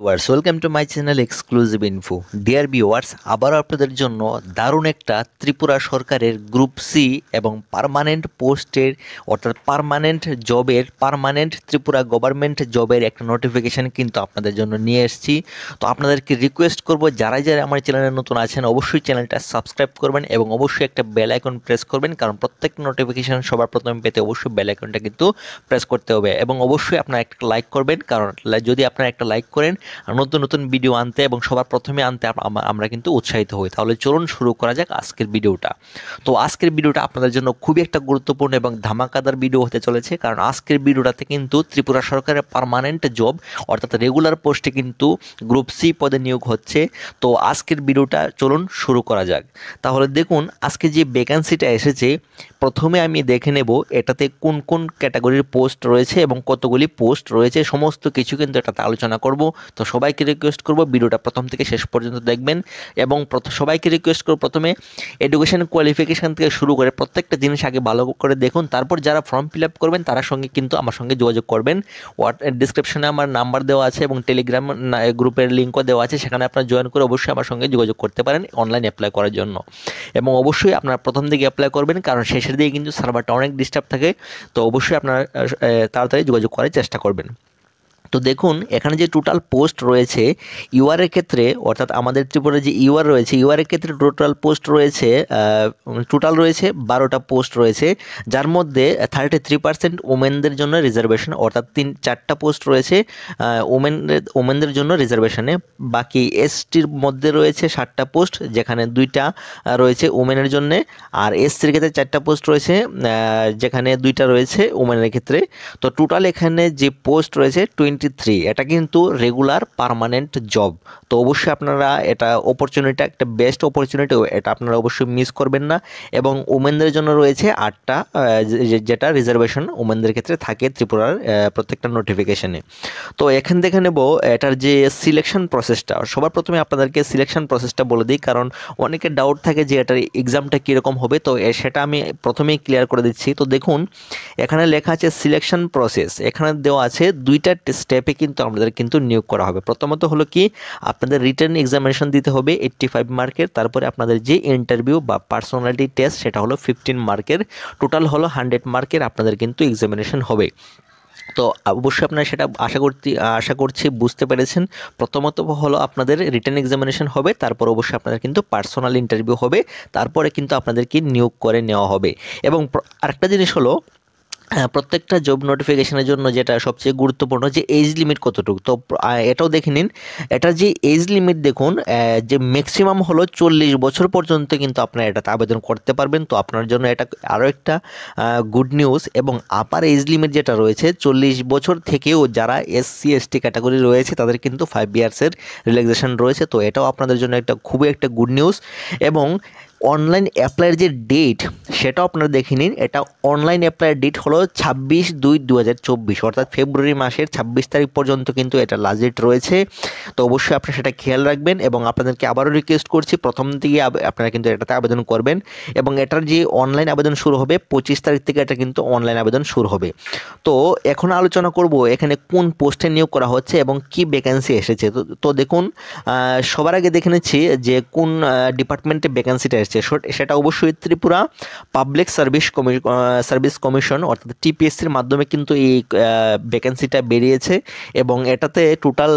Welcome to my channel exclusive info. Dear viewers, আবারও আপনাদের জন্য দারুণ একটা ত্রিপুরা সরকারের গ্রুপ সি এবং পার্মানেন্ট পোস্টের অর্থাৎ পার্মানেন্ট জবের ত্রিপুরা গভর্নমেন্ট জবের একটা নোটিফিকেশান কিন্তু আপনাদের জন্য নিয়ে এসেছি। তো আপনাদেরকে রিকোয়েস্ট করব, যারা আমার চ্যানেলে নতুন আছেন অবশ্যই চ্যানেলটা সাবস্ক্রাইব করবেন এবং অবশ্যই একটা বেল আইকন প্রেস করবেন, কারণ প্রত্যেক নোটিফিকেশান সবার প্রথমে পেতে অবশ্যই বেল আইকনটা কিন্তু প্রেস করতে হবে। এবং অবশ্যই আপনারা একটা লাইক করবেন, কারণ যদি আপনারা একটা লাইক করেন নতুন নতুন ভিডিও আনতে এবং সবার প্রথমে আনতে আমরা কিন্তু উৎসাহিত হই। তাহলে চলুন শুরু করা যাক আজকের ভিডিওটা। তো আজকের ভিডিওটা আপনাদের জন্য খুবই একটা গুরুত্বপূর্ণ এবং ধামাকাদার ভিডিও হতে চলেছে, কারণ আজকের ভিডিওটাতে কিন্তু ত্রিপুরা সরকারের পার্মানেন্ট জব অর্থাৎ রেগুলার পোস্টে কিন্তু গ্রুপ সি পদে নিয়োগ হচ্ছে। তো আজকের ভিডিওটা চলুন শুরু করা যাক। তাহলে দেখুন আজকে যে ভ্যাকেন্সিটা এসেছে, প্রথমে আমি দেখে নেব এটাতে কোন কোন ক্যাটাগরির পোস্ট রয়েছে এবং কতগুলি পোস্ট রয়েছে, সমস্ত কিছু কিন্তু এটাতে আলোচনা করব। তো সবাইকে রিকোয়েস্ট করব ভিডিওটা প্রথম থেকে শেষ পর্যন্ত দেখবেন এবং সবাইকে রিকোয়েস্ট করব প্রথমে এডুকেশন কোয়ালিফিকেশান থেকে শুরু করে প্রত্যেকটা জিনিস আগে ভালো করে দেখুন। তারপর যারা ফর্ম ফিল আপ করবেন তারা সঙ্গে কিন্তু আমার সঙ্গে যোগাযোগ করবেন। ডিসক্রিপশনে আমার নাম্বার দেওয়া আছে এবং টেলিগ্রাম গ্রুপের লিঙ্কও দেওয়া আছে, সেখানে আপনারা জয়েন করে অবশ্যই আমার সঙ্গে যোগাযোগ করতে পারেন অনলাইন অ্যাপ্লাই করার জন্য। এবং অবশ্যই আপনারা প্রথম দিকে অ্যাপ্লাই করবেন, কারণ শেষের দিকে কিন্তু সার্ভারটা অনেক ডিস্টার্ব থাকে। তো অবশ্যই আপনারা তাড়াতাড়ি যোগাযোগ করার চেষ্টা করবেন। তো দেখুন এখানে যে টোটাল পোস্ট রয়েছে ইউআরের ক্ষেত্রে, অর্থাৎ আমাদের ত্রিপুরার যে ইউআর রয়েছে, ইউআরের ক্ষেত্রে টোটাল পোস্ট রয়েছে 12টা পোস্ট রয়েছে, যার মধ্যে 33% ওমেনদের জন্য রিজার্ভেশন, অর্থাৎ 4টা পোস্ট রয়েছে ওমেনদের জন্য রিজার্ভেশনে। বাকি এসটির মধ্যে রয়েছে 60টা পোস্ট, যেখানে 2টা রয়েছে ওমেনের জন্যে, আর এসসির ক্ষেত্রে 4টা পোস্ট রয়েছে, যেখানে 2টা রয়েছে ওমেনের ক্ষেত্রে। তো টোটাল এখানে যে পোস্ট রয়েছে 23, এটা কিন্তু রেগুলার পার্মানেন্ট জব। তো অবশ্যই আপনারা এটা অপরচুনিটি, একটা বেস্ট অপরচুনিটি, এটা আপনারা অবশ্যই মিস করবেন না। এবং ওমেনদের জন্য রয়েছে 8টা, যেটা রিজার্ভেশন ওমেনদের ক্ষেত্রে থাকে ত্রিপুরার প্রত্যেকটা নোটিফিকেশনে। তো এখান থেকে নেব এটার যে সিলেকশন প্রসেসটা। সবার প্রথমে আপনাদেরকে সিলেকশন প্রসেসটা বলে দিই, কারণ অনেকের ডাউট থাকে যে এটার এক্সামটা কীরকম হবে। তো সেটা আমি প্রথমেই ক্লিয়ার করে দিচ্ছি। তো দেখুন এখানে লেখা আছে সিলেকশন প্রসেস, এখানে দেওয়া আছে 2টা স্টেপে কিন্তু আমাদের কিন্তু নিয়োগ করা হবে। প্রথমত হলো কি, আপনাদের রিটেন এক্সামিনেশন দিতে হবে 85 মার্কের, তারপরে আপনাদের যে ইন্টারভিউ বা পার্সোনালিটি টেস্ট সেটা হলো 15 মার্কের, টোটাল হলো 100 মার্কের আপনাদের কিন্তু এক্সামিনেশন হবে। তো অবশ্যই আপনারা সেটা আশা করছি বুঝতে পেরেছেন। প্রথমত হলো আপনাদের রিটেন এক্সামিনেশন হবে, তারপর অবশ্যই আপনাদের কিন্তু পার্সোনাল ইন্টারভিউ হবে, তারপরে কিন্তু আপনাদেরকে নিয়োগ করে নেওয়া হবে। এবং আরেকটা জিনিস হলো, প্রত্যেকটা জব নোটিফিকেশনের জন্য যেটা সবচেয়ে গুরুত্বপূর্ণ যে এজ লিমিট কতটুকু। তো এটাও দেখে নিন, এটার যে এজ লিমিট দেখুন, যে ম্যাক্সিমাম হলো 40 বছর পর্যন্ত কিন্তু আপনারা এটাতে আবেদন করতে পারবেন। তো আপনার জন্য এটা আরও একটা গুড নিউজ। এবং আপার এজ লিমিট যেটা রয়েছে 40 বছর থেকেও যারা এসসি এসটি ক্যাটাগরি রয়েছে তাদের কিন্তু 5 ইয়ার্সের রিল্যাক্সেশন রয়েছে। তো এটাও আপনাদের জন্য একটা খুবই একটা গুড নিউজ। এবং অনলাইন অ্যাপ্লাইয়ের যে ডেট সেটাও আপনারা দেখে নিন, এটা অনলাইন অ্যাপ্লাইয়ের ডেট হলো 26/2/2024, অর্থাৎ ফেব্রুয়ারি মাসের 26 তারিখ পর্যন্ত কিন্তু এটা লাস্ট ডেট রয়েছে। তো অবশ্যই আপনারা সেটা খেয়াল রাখবেন এবং আপনাদেরকে আবারও রিকোয়েস্ট করছি প্রথম দিকে আপনারা কিন্তু এটাতে আবেদন করবেন। এবং এটার যে অনলাইন আবেদন শুরু হবে 25 তারিখ থেকে, এটা কিন্তু অনলাইন আবেদন শুরু হবে। তো এখন আলোচনা করব এখানে কোন পোস্টে নিয়োগ করা হচ্ছে এবং কি ভ্যাকেন্সি এসেছে। তো দেখুন সবার আগে দেখে নিচ্ছি যে কোন ডিপার্টমেন্টে ভ্যাকেন্সিটা এসেছে। সেটা অবশ্যই ত্রিপুরা পাবলিক সার্ভিস কমিশন অর্থাৎ টিপিএসসির মাধ্যমে কিন্তু এই ভ্যাকেন্সিটা বেরিয়েছে। এবং এটাতে টোটাল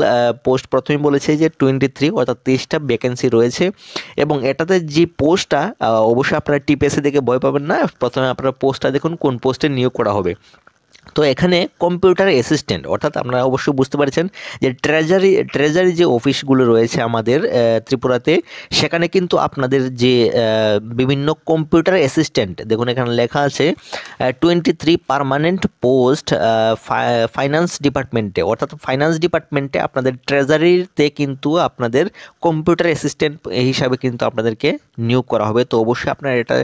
পোস্ট প্রথমেই বলেছে যে 23, অর্থাৎ 23টা ভ্যাকেন্সি রয়েছে। এবং এটাতে যে পোস্টটা, অবশ্যই আপনারা টিপিএসসি দেখে ভয় পাবেন না, প্রথমে আপনারা পোস্টটা দেখুন কোন পোস্টে নিয়োগ করা হবে। তো এখানে কম্পিউটার অ্যাসিস্ট্যান্ট, অর্থাৎ আপনারা অবশ্যই বুঝতে পারছেন যে ট্রেজারি যে অফিসগুলো রয়েছে আমাদের ত্রিপুরাতে, সেখানে কিন্তু আপনাদের যে বিভিন্ন কম্পিউটার অ্যাসিস্ট্যান্ট, দেখুন এখানে লেখা আছে 23 পার্মানেন্ট পোস্ট ফাইন্যান্স ডিপার্টমেন্টে, অর্থাৎ ফাইন্যান্স ডিপার্টমেন্টে আপনাদের ট্রেজারিতে কিন্তু আপনাদের কম্পিউটার অ্যাসিস্ট্যান্ট হিসাবে কিন্তু আপনাদেরকে নিয়োগ করা হবে। তো অবশ্যই আপনারা এটা,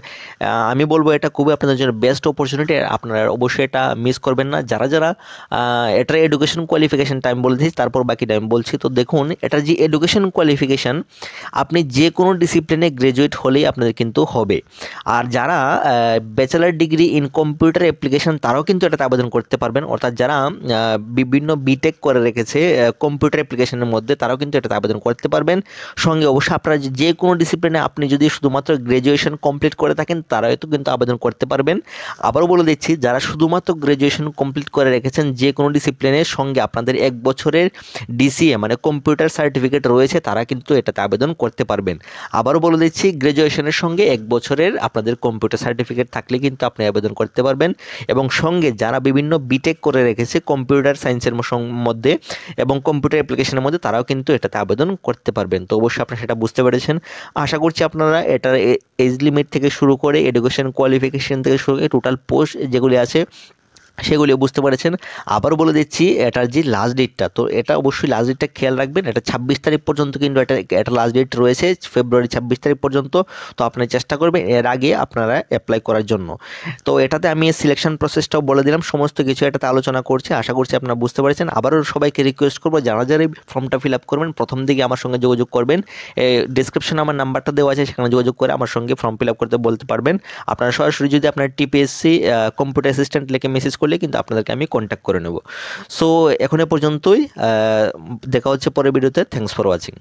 আমি বলবো এটা খুবই আপনাদের জন্য বেস্ট অপরচুনিটি, আপনারা অবশ্যই এটা মিস করবেন না। যারা যারা এটার এডুকেশন কোয়ালিফিকেশন টাইম বলে দিচ্ছি, তারপর বাকি টাইম বলছি। তো দেখুন, এটার যে এডুকেশন কোয়ালিফিকেশান, আপনি যে কোনো ডিসিপ্লিনে গ্র্যাজুয়েট হলেই আপনাদের কিন্তু হবে। আর যারা bachelor degree in computer application, তারাও কিন্তু এটাতে আবেদন করতে পারবেন। অর্থাৎ যারা বিভিন্ন বিটেক করে রেখেছে কম্পিউটার অ্যাপ্লিকেশনের মধ্যে, তারাও কিন্তু এটাতে আবেদন করতে পারবেন। সঙ্গে অবশ্যই আপনারা যে কোনো ডিসিপ্লিনে আপনি যদি শুধুমাত্র গ্র্যাজুয়েশন কমপ্লিট করে থাকেন, তারাও তো কিন্তু আবেদন করতে পারবেন। আবারও বলে দিচ্ছি, যারা শুধুমাত্র গ্র্যাজুয়েশন কমপ্লিট করে রেখেছেন যে কোনো ডিসিপ্লিনের সঙ্গে আপনাদের 1 বছরের ডিসিএ মানে কম্পিউটার সার্টিফিকেট রয়েছে, তারা কিন্তু এটাতে আবেদন করতে পারবেন। আবারও বলে দিচ্ছি, গ্র্যাজুয়েশনের সঙ্গে 1 বছরের আপনাদের কম্পিউটার সার্টিফিকেট থাকলে কিন্তু আপনি আবেদন করতে পারবেন। এবং সঙ্গে যারা বিভিন্ন বিটেক করে রেখেছে কম্পিউটার সায়েন্সের মধ্যে এবং কম্পিউটার অ্যাপ্লিকেশনের মধ্যে, তারাও কিন্তু এটাতে আবেদন করতে পারবেন। তো অবশ্যই আপনারা সেটা বুঝতে পেরেছেন। আশা করছি আপনারা এটার এজ লিমিট থেকে শুরু করে এডুকেশন কোয়ালিফিকেশন থেকে শুরু করে টোটাল পোস্ট যেগুলি আছে সেগুলি বুঝতে পেরেছেন। আবারও বলে দিচ্ছি, এটার যে লাস্ট ডেটটা, তো এটা অবশ্যই লাস্ট ডেটটা খেয়াল রাখবেন। এটা 26 তারিখ পর্যন্ত কিন্তু এটা লাস্ট ডেট রয়েছে, ফেব্রুয়ারি 26 তারিখ পর্যন্ত। তো আপনারা চেষ্টা করবেন এর আগে আপনারা অ্যাপ্লাই করার জন্য। তো এটাতে আমি সিলেকশন প্রসেসটাও বলে দিলাম, সমস্ত কিছু এটাতে আলোচনা করছি। আশা করছি আপনারা বুঝতে পেরেছেন। আবারও সবাইকে রিকোয়েস্ট করবো, যারা যারা এই ফর্মটা ফিল আপ করবেন, প্রথম দিকে আমার সঙ্গে যোগাযোগ করবেন। ডিসক্রিপশনে আমার নাম্বারটা দেওয়া আছে, সেখানে যোগাযোগ করে আমার সঙ্গে ফর্ম ফিল আপ করতে বলতে পারবেন। আপনারা সরাসরি যদি আপনার টিপিএসসি কম্পিউটার অ্যাসিস্ট্যান্ট লিখে মেসেজ করলে কিন্তু আপনাদেরকে আমি কন্ট্যাক্ট করে নেব। সো এখন এ পর্যন্তই, দেখা হচ্ছে পরের ভিডিওতে। Thanks for watching.